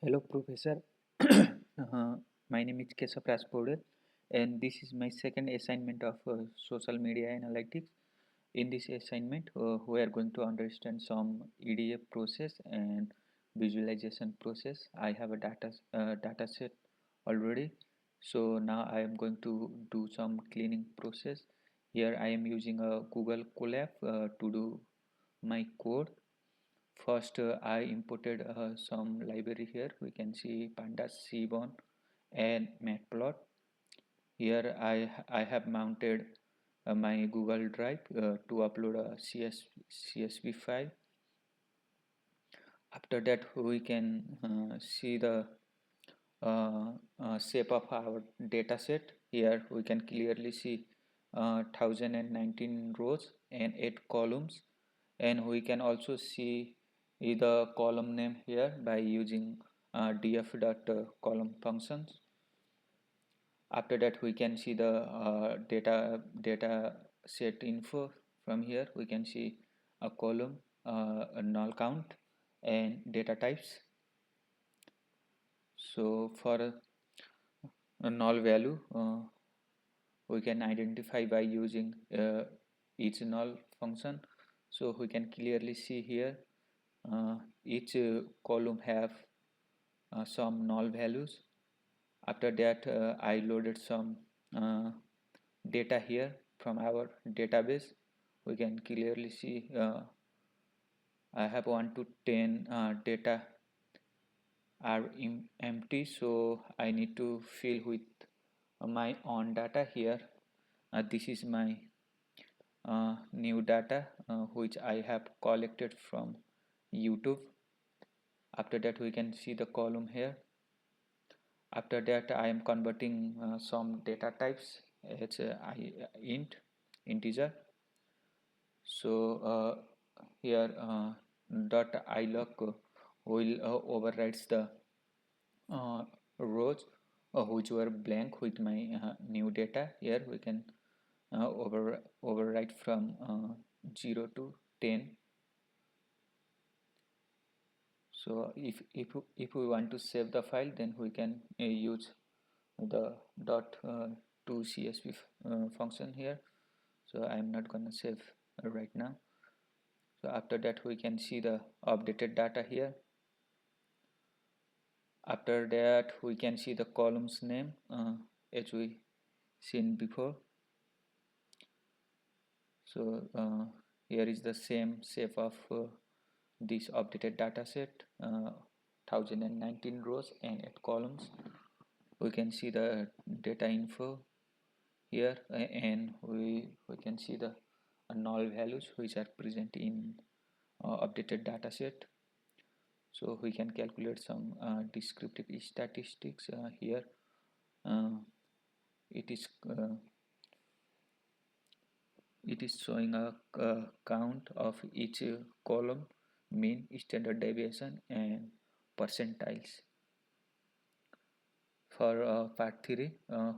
Hello, Professor. My name is Keshav Raspode, and this is my second assignment of social media analytics. In this assignment, we are going to understand some EDA process and visualization process. I have a data set already, so now I am going to do some cleaning process. Here I am using a Google Colab to do my code. First, I imported some library here. We can see pandas, seaborn, and matplot. Here I have mounted my Google Drive to upload a CSV file. After that, we can see the shape of our data set. Here we can clearly see 1019 rows and 8 columns, and we can also see the column name here by using df.column functions. After that, we can see the data set info. From here we can see a column, a null count, and data types. So for a null value, we can identify by using each null function. So we can clearly see here each column have some null values. After that, I loaded some data here from our database. We can clearly see I have 1 to 10 data are empty, so I need to fill with my own data here. This is my new data which I have collected from YouTube. After that, we can see the column here. After that, I am converting some data types. It's integer. So here dot ilog will overrides the rows which were blank with my new data. Here we can overwrite from 0 to 10. So if we want to save the file, then we can use the dot to csv function here. So I am not going to save right now. So after that, we can see the updated data here. After that, we can see the columns name as we seen before. So here is the same shape of this updated data set, 1019 rows and 8 columns. We can see the data info here, and we can see the null values which are present in updated data set. So we can calculate some descriptive statistics here. It is showing a count of each column, mean, standard deviation, and percentiles. For part 3,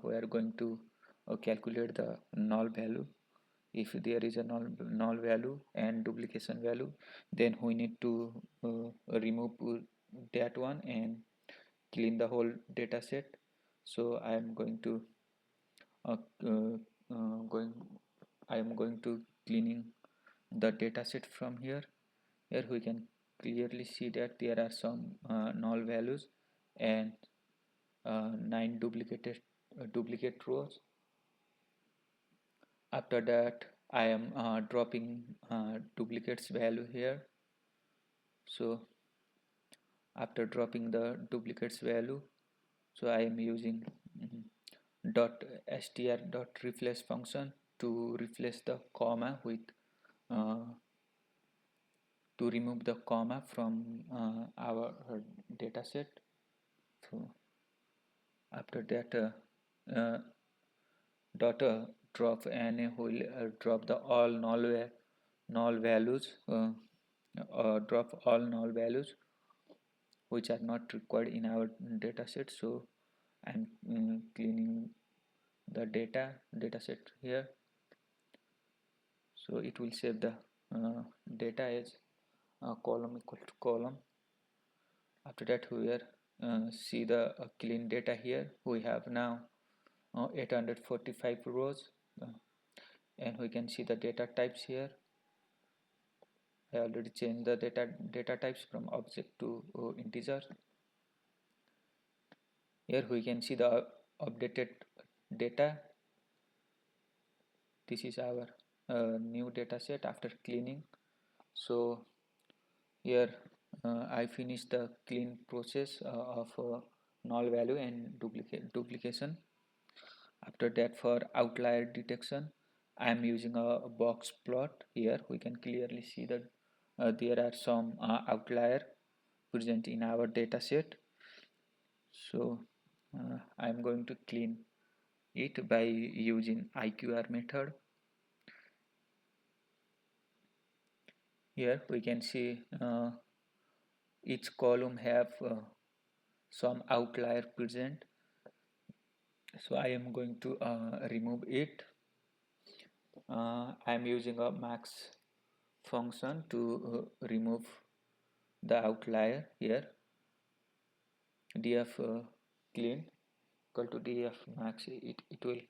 we are going to calculate the null value. If there is a null value and duplication value, then we need to remove that one and clean the whole data set. So I am going to cleaning the data set from here. Here we can clearly see that there are some null values and 9 duplicate rows. After that, I am dropping duplicates value here. So after dropping the duplicates value, so I am using .str.replace function to replace the comma with to remove the comma from our data set. So after that, dot drop, and will drop the all null values, drop all null values which are not required in our data set. So I'm cleaning the data set here. So it will save the data as column equal to column. After that, here see the clean data here. We have now 845 rows, and we can see the data types here. I already changed the data types from object to integer. Here we can see the updated data. This is our new data set after cleaning. So here I finished the clean process of null value and duplication. After that, for outlier detection, I am using a box plot. Here we can clearly see that there are some outlier present in our data set. So I am going to clean it by using IQR method. Here we can see each column have some outlier present, so I am going to remove it. I am using a max function to remove the outlier. Here df clean equal to df max, it will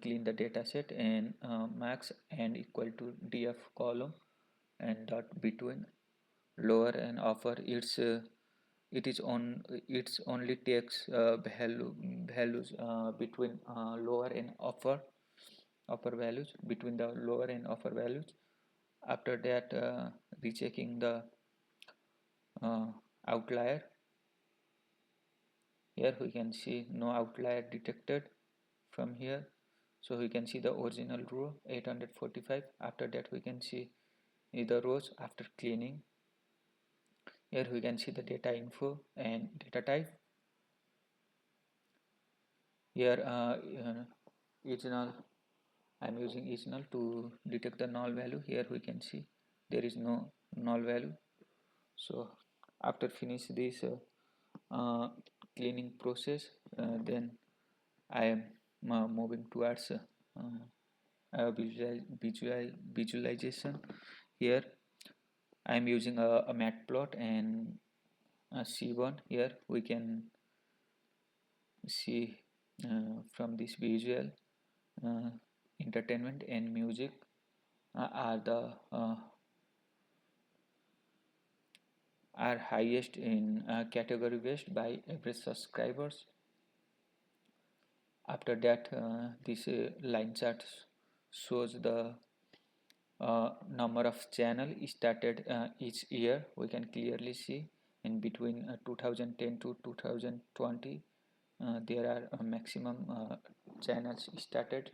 clean the data set, and max and equal to df column and dot between lower and upper. It's only takes values between lower and upper values, between the lower and upper values. After that, rechecking the uh, outlier. Here we can see no outlier detected from here, so we can see the original row 845. After that, we can see the rows after cleaning. Here we can see the data info and data type. Here each null, I am using each null to detect the null value. Here we can see there is no null value. So after finish this cleaning process, then I am moving towards visualization. Here I am using a matplot and a C1. Here we can see from this visual, entertainment and music are highest in category based by average subscribers. After that, this line chart shows the number of channel started each year. We can clearly see in between 2010 to 2020 there are maximum channels started.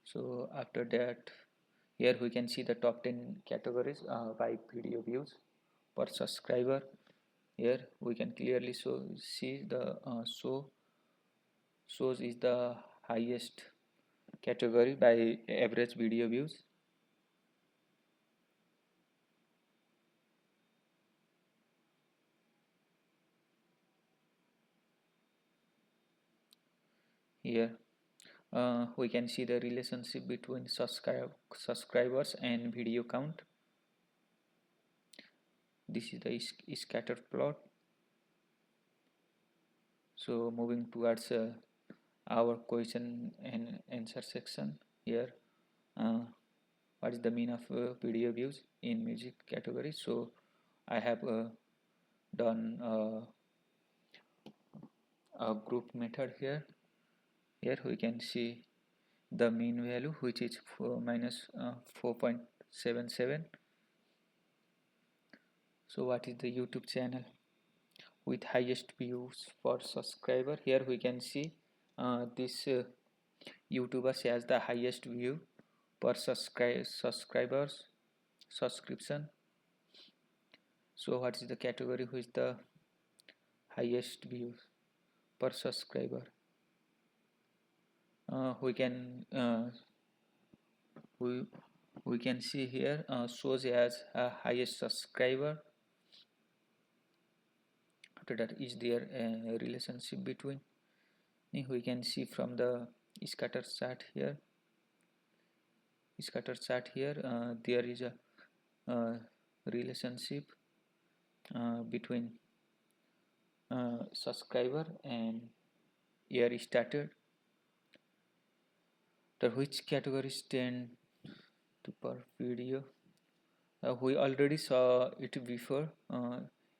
So after that, here we can see the top 10 categories by video views per subscriber. Here we can clearly see the shows is the highest category by average video views. Here we can see the relationship between subscribers and video count. This is the scatter plot. So moving towards our question and answer section. Here what is the mean of video views in music category? So I have done a group method here. Here we can see the mean value, which is minus 4.77. So what is the YouTube channel with highest views per subscriber? Here we can see this YouTuber has the highest view per subscribers subscription. So what is the category with the highest views per subscriber? We can we can see here shows as a highest subscriber. After that, is there a relationship between? We can see from the scatter chart here. There is a relationship between subscriber and year started, the which categories tend to per video. We already saw it before.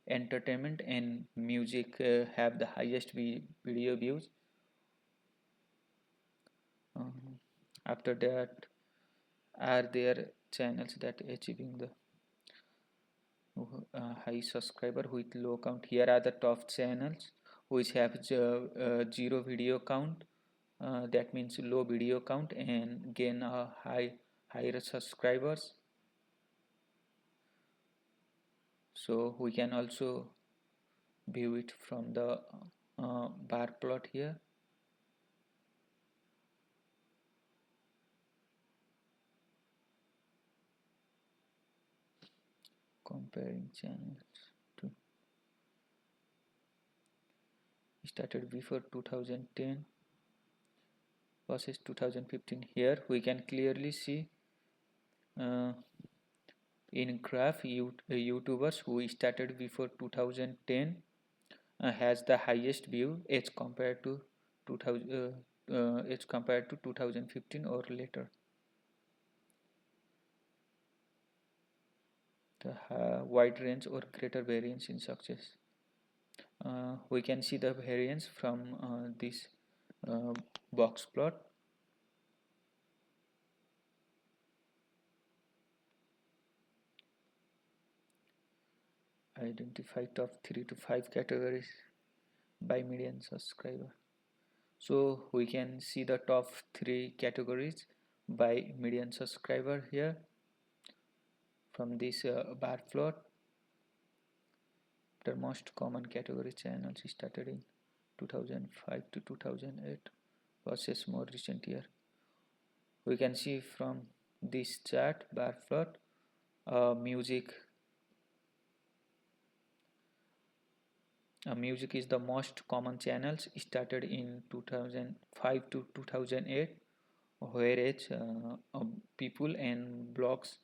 Entertainment and music have the highest video views. After that, are there channels that achieving the high subscriber with low count? Here are the top channels which have zero video count. That means low video count and gain a higher subscribers. So we can also view it from the bar plot here. Comparing channels to started before 2010 versus 2015. Here we can clearly see uh, in graph YouTubers who started before 2010 has the highest view as compared to 2015 or later. The wide range or greater variance in success. We can see the variance from this box plot. Identify top 3 to 5 categories by median subscriber. So we can see the top 3 categories by median subscriber here from this bar plot. The most common category channels started in 2005 to 2008 versus more recent year. We can see from this chart bar plot music music is the most common channels started in 2005 to 2008, whereas people and blogs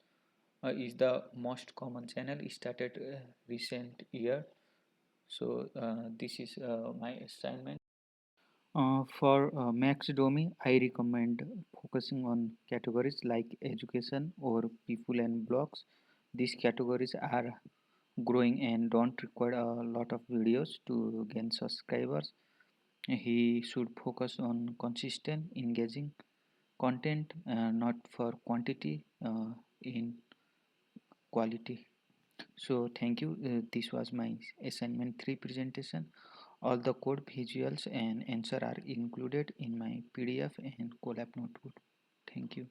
is the most common channel started recent year. So this is my assignment. For Max Domi, I recommend focusing on categories like education or people and blogs. These categories are growing and don't require a lot of videos to gain subscribers. He should focus on consistent, engaging content, not for quantity in quality. So thank you. This was my assignment 3 presentation. All the code, visuals and answer are included in my PDF and Colab notebook. Thank you.